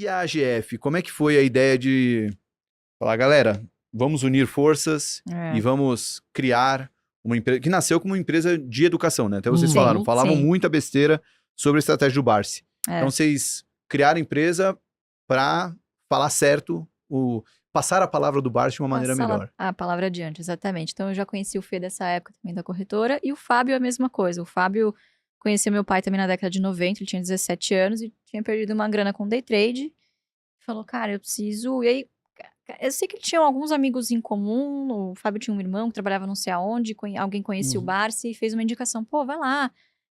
E a AGF, como é que foi a ideia de falar, galera, vamos unir forças e É. vamos criar uma empresa que nasceu como uma empresa de educação, né? Até vocês Sim, falaram, falavam sim. muita besteira sobre a estratégia do Barsi. Então É. vocês criaram a empresa para falar certo, passar a palavra do Barsi de uma maneira Passar melhor. a palavra adiante, exatamente. Então eu já conheci o Fê dessa época também da corretora e o Fábio é a mesma coisa. O Fábio conhecia meu pai também na década de 90, ele tinha 17 anos e tinha perdido uma grana com day trade. Falou, cara, eu preciso. E aí, eu sei que ele tinha alguns amigos em comum. O Fábio tinha um irmão que trabalhava não sei aonde, alguém conhecia o Uhum. Barsi e fez uma indicação. Pô, vai lá,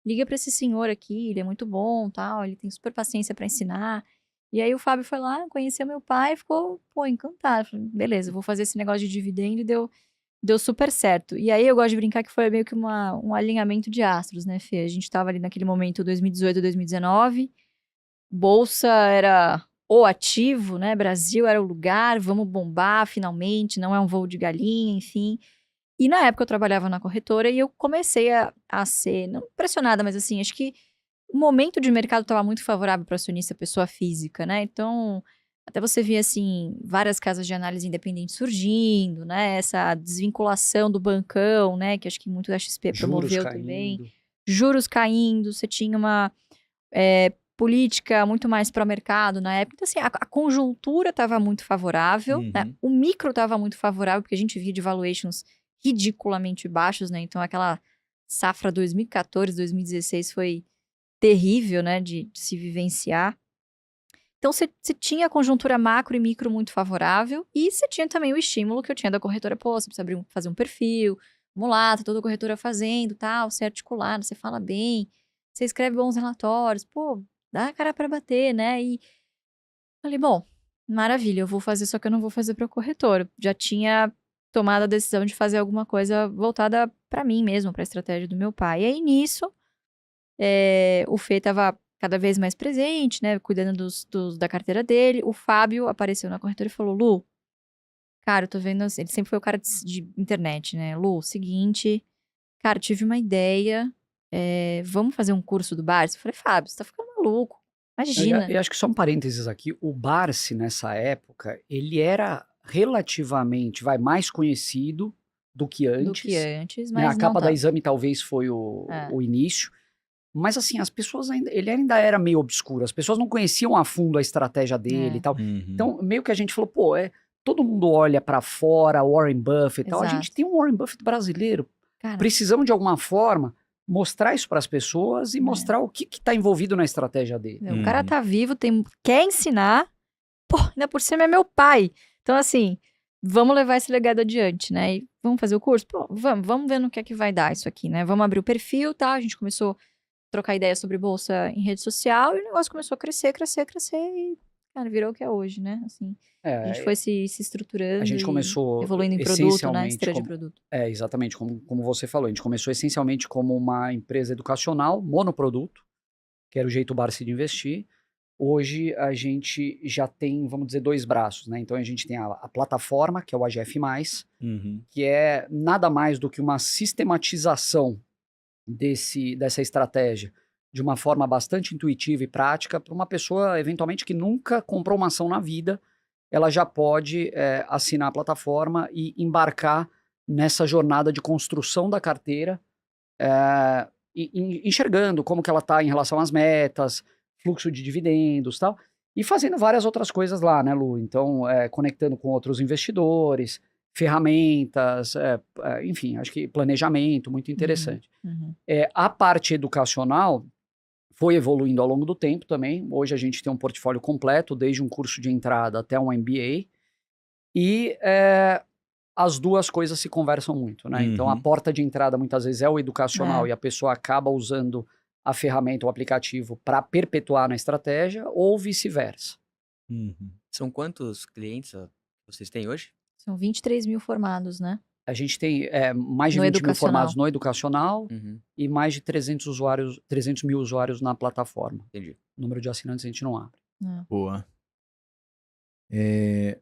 liga pra esse senhor aqui, ele é muito bom, tal, ele tem super paciência pra ensinar. E aí o Fábio foi lá, conheceu meu pai e ficou, pô, encantado. Falei, beleza, vou fazer esse negócio de dividendo e deu super certo. E aí eu gosto de brincar que foi meio que um alinhamento de astros, né, Fê? A gente tava ali naquele momento 2018, 2019. Bolsa era o ativo, né? Brasil era o lugar, vamos bombar finalmente, não é um voo de galinha, enfim. E na época eu trabalhava na corretora e eu comecei a ser, não pressionada, mas assim, acho que o momento de mercado estava muito favorável para acionista pessoa física, né? Então, até você via, assim, várias casas de análise independentes surgindo, né? Essa desvinculação do bancão, né? Que acho que muito da XP Juros promoveu também. caindo. Juros caindo, você tinha uma política muito mais pró-mercado na época. Então, assim, a conjuntura estava muito favorável, né? Uhum. O micro estava muito favorável, porque a gente via de valuations ridiculamente baixos, né? Então, aquela safra 2014, 2016 foi terrível, né? De se vivenciar. Então, você tinha a conjuntura macro e micro muito favorável, e você tinha também o estímulo que eu tinha da corretora. Pô, você precisa fazer um perfil, vamos lá, tá toda a corretora fazendo, tal, você é articulado, você fala bem, você escreve bons relatórios, pô, dá a cara pra bater, né? E falei, bom, maravilha, eu vou fazer, só que eu não vou fazer pra corretora. Já tinha tomado a decisão de fazer alguma coisa voltada pra mim mesmo, pra estratégia do meu pai. E aí, nisso, o Fê estava cada vez mais presente, né? Cuidando da carteira dele. O Fábio apareceu na corretora e falou: Lu, cara, eu tô vendo. Ele sempre foi o cara de internet, né? Lu, seguinte, cara, tive uma ideia. Vamos fazer um curso do Barça? Eu falei: Fábio, você tá ficando maluco. Imagina. Eu acho que só um parênteses aqui, o Barsi nessa época, ele era relativamente, mais conhecido do que Do que antes, antes, né? A mas não capa da tanto. Exame talvez foi É, o início, mas assim, as pessoas ainda, ele ainda era meio obscuro, as pessoas não conheciam a fundo a estratégia dele e é, tal. Uhum. Então, meio que a gente falou, pô, todo mundo olha pra fora, Warren Buffett e tal, a gente exato. tem um Warren Buffett brasileiro, Cara, precisamos de alguma forma mostrar isso para as pessoas e né? mostrar o que está envolvido na estratégia dele. O cara Uhum. tá vivo, quer ensinar. Pô, ainda por cima é meu pai. Então, assim, vamos levar esse legado adiante, né? E vamos fazer o curso? Pô, vamos ver no que é que vai dar isso aqui, né? Vamos abrir o perfil, tá? A gente começou a trocar ideia sobre bolsa em rede social e o negócio começou a crescer, crescer, crescer e, cara, virou o que é hoje, né? Assim, a gente É, foi se a estruturando gente e começou evoluindo em produto, né? essencialmente Esteira de como. produto. É, exatamente, como você falou, a gente começou essencialmente como uma empresa educacional, monoproduto, que era o jeito Barsi de investir. Hoje a gente já tem, vamos dizer, dois braços, né? Então a gente tem a plataforma, que é o AGF, Uhum. que é nada mais do que uma sistematização dessa estratégia de uma forma bastante intuitiva e prática para uma pessoa, eventualmente, que nunca comprou uma ação na vida, ela já pode assinar a plataforma e embarcar nessa jornada de construção da carteira, enxergando como que ela está em relação às metas, fluxo de dividendos, tal, e fazendo várias outras coisas lá, né, Lu? Então, conectando com outros investidores, ferramentas, enfim, acho que planejamento, muito Uhum, interessante. uhum. A parte educacional foi evoluindo ao longo do tempo também. Hoje a gente tem um portfólio completo, desde um curso de entrada até um MBA. E as duas coisas se conversam muito, né? Então a Uhum. porta de entrada muitas vezes é o educacional É, e a pessoa acaba usando a ferramenta, o aplicativo, para perpetuar na estratégia, ou vice-versa. Uhum. São quantos clientes vocês têm hoje? são 23 mil formados, né? A gente tem mais de No 20 mil formados educacional. no educacional Uhum, e mais de 300 mil usuários na plataforma. entendi. O número de assinantes a gente não abre. É. Boa. É,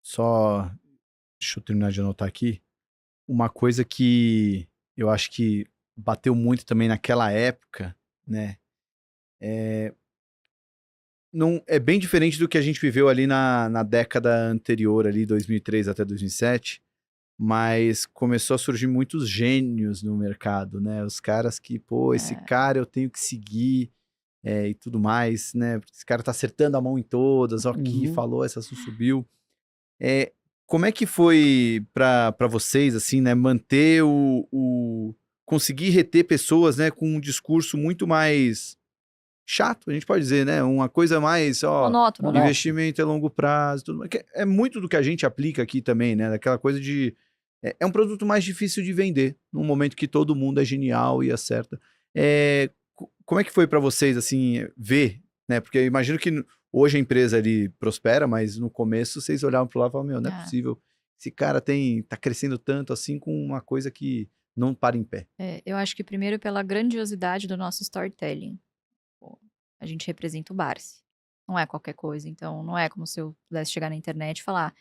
só, deixa eu terminar de anotar aqui. Uma coisa que eu acho que bateu muito também naquela época, né? não, é bem diferente do que a gente viveu ali na década anterior, ali 2003 até 2007, mas começou a surgir muitos gênios no mercado, né? Os caras que, pô, esse cara eu tenho que seguir e tudo mais, né? Esse cara tá acertando a mão em todas, ó, aqui Uhum. falou, essa subiu. Como é que foi para vocês, assim, né, manter conseguir reter pessoas, né, com um discurso muito mais chato, a gente pode dizer, né, uma coisa mais, ó, Monótono, né? Monótono. investimento é longo prazo, tudo mais, que é muito do que a gente aplica aqui também, né, daquela coisa de, é um produto mais difícil de vender, num momento que todo mundo é genial e acerta. Como é que foi para vocês, assim, ver, né, porque eu imagino que hoje a empresa ali prospera, mas no começo vocês olhavam pro lado e falavam, meu, não é É. possível, esse cara tá crescendo tanto assim com uma coisa que não para em pé. Eu acho que primeiro pela grandiosidade do nosso storytelling. Pô, a gente representa o Barsi. Não é qualquer coisa. Então, não é como se eu pudesse chegar na internet e falar: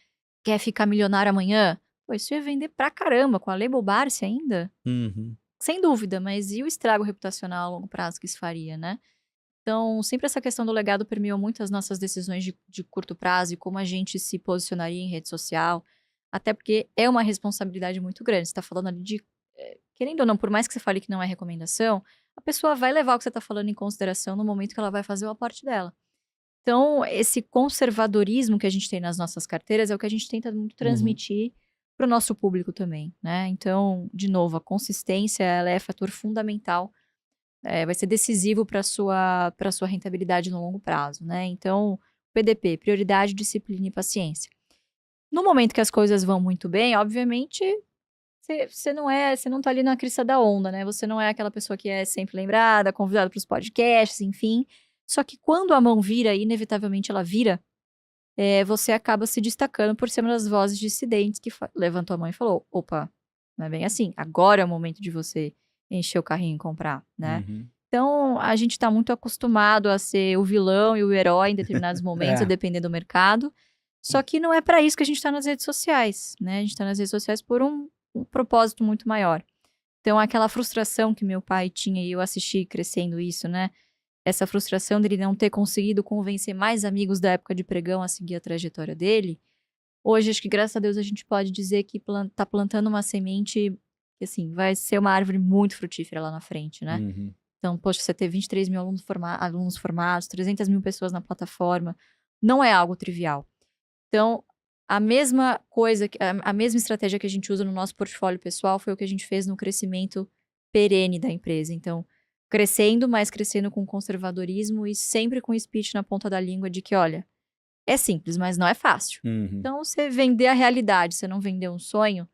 quer ficar milionário amanhã? Pô, isso ia vender pra caramba, com a label Barsi ainda. Uhum. Sem dúvida, mas e o estrago reputacional a longo prazo que isso faria, né? Então, sempre essa questão do legado permeou muito as nossas decisões de curto prazo e como a gente se posicionaria em rede social. Até porque é uma responsabilidade muito grande. Você está falando ali de. Querendo ou não, por mais que você fale que não é recomendação, a pessoa vai levar o que você está falando em consideração no momento que ela vai fazer o aporte dela. Então, esse conservadorismo que a gente tem nas nossas carteiras é o que a gente tenta muito transmitir para o nosso público também, né? Então, de novo, a consistência ela é fator fundamental, vai ser decisivo para sua rentabilidade no longo prazo, né? Então, PDP, prioridade, disciplina e paciência. No momento que as coisas vão muito bem, obviamente, você não tá ali na crista da onda, né? Você não é aquela pessoa que é sempre lembrada, convidada para os podcasts, enfim. Só que quando a mão vira, inevitavelmente ela vira, você acaba se destacando por ser uma das vozes dissidentes que levantou a mão e falou: opa, não é bem assim. Agora é o momento de você encher o carrinho e comprar, né? Uhum. Então, a gente tá muito acostumado a ser o vilão e o herói em determinados momentos, a depender do mercado. Só que não é para isso que a gente tá nas redes sociais, né? A gente tá nas redes sociais por um propósito muito maior. Então, aquela frustração que meu pai tinha e eu assisti crescendo isso, né? Essa frustração dele não ter conseguido convencer mais amigos da época de pregão a seguir a trajetória dele. Hoje, acho que graças a Deus a gente pode dizer que tá plantando uma semente que, assim, vai ser uma árvore muito frutífera lá na frente, né? Uhum. Então, poxa, você ter 23 mil alunos formados, 300 mil pessoas na plataforma, não é algo trivial. Então, a mesma coisa, a mesma estratégia que a gente usa no nosso portfólio pessoal foi o que a gente fez no crescimento perene da empresa. Então, crescendo, mas crescendo com conservadorismo e sempre com o speech na ponta da língua de que, olha, é simples, mas não é fácil. Uhum. Então, você vender a realidade, você não vender um sonho,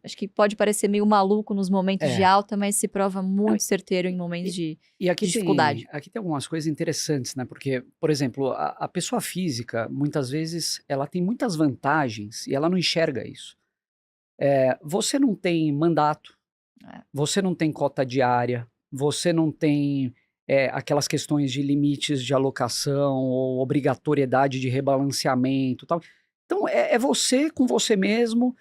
acho que pode parecer meio maluco nos momentos de alta, mas se prova muito certeiro em momentos de E aqui dificuldade. aqui tem algumas coisas interessantes, né? Porque, por exemplo, a pessoa física, muitas vezes, ela tem muitas vantagens e ela não enxerga isso. Você não tem mandato, você não tem cota diária, você não tem aquelas questões de limites de alocação ou obrigatoriedade de rebalanceamento e tal. Então, é você com você mesmo.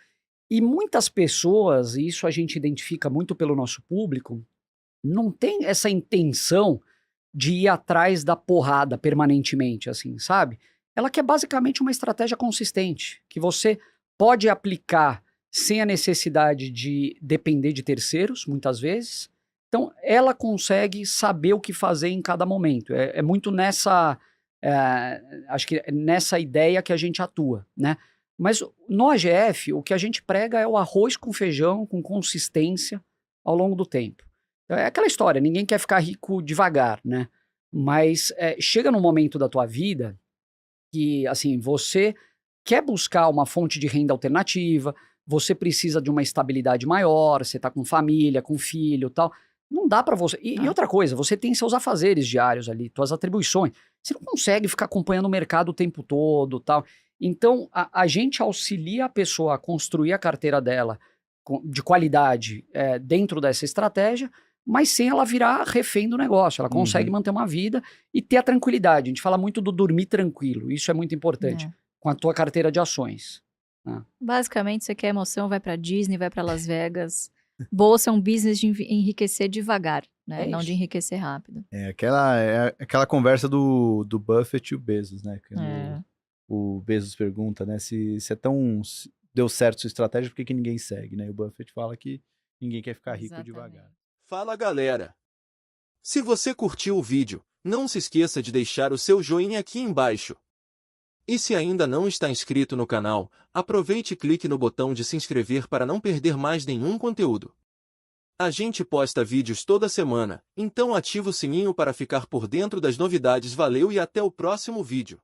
E muitas pessoas, e isso a gente identifica muito pelo nosso público, não tem essa intenção de ir atrás da porrada permanentemente, assim, sabe? Ela quer basicamente uma estratégia consistente, que você pode aplicar sem a necessidade de depender de terceiros, muitas vezes. Então, ela consegue saber o que fazer em cada momento. É muito nessa, acho que é nessa ideia que a gente atua, né? Mas no AGF, o que a gente prega é o arroz com feijão, com consistência ao longo do tempo. É aquela história, ninguém quer ficar rico devagar, né? Mas chega num momento da tua vida que, assim, você quer buscar uma fonte de renda alternativa, você precisa de uma estabilidade maior, você tá com família, com filho e tal. Não dá pra você. E outra coisa, você tem seus afazeres diários ali, tuas atribuições. Você não consegue ficar acompanhando o mercado o tempo todo tal. Então, a gente auxilia a pessoa a construir a carteira dela de qualidade dentro dessa estratégia, mas sem ela virar refém do negócio. Ela consegue manter uma vida e ter a tranquilidade. A gente fala muito do dormir tranquilo. Isso é muito importante com a tua carteira de ações. Né? Basicamente, você quer emoção, vai pra Disney, vai pra Las Vegas. Bolsa é um business de enriquecer devagar. né? É Não isso. de enriquecer rápido. É aquela conversa do Buffett e o Bezos, né? Que É. o Bezos pergunta, né? Se deu certo sua estratégia, por que ninguém segue, né? E o Buffett fala que ninguém quer ficar rico devagar. Fala galera! Se você curtiu o vídeo, não se esqueça de deixar o seu joinha aqui embaixo. E se ainda não está inscrito no canal, aproveite e clique no botão de se inscrever para não perder mais nenhum conteúdo. A gente posta vídeos toda semana, então ativa o sininho para ficar por dentro das novidades. Valeu e até o próximo vídeo.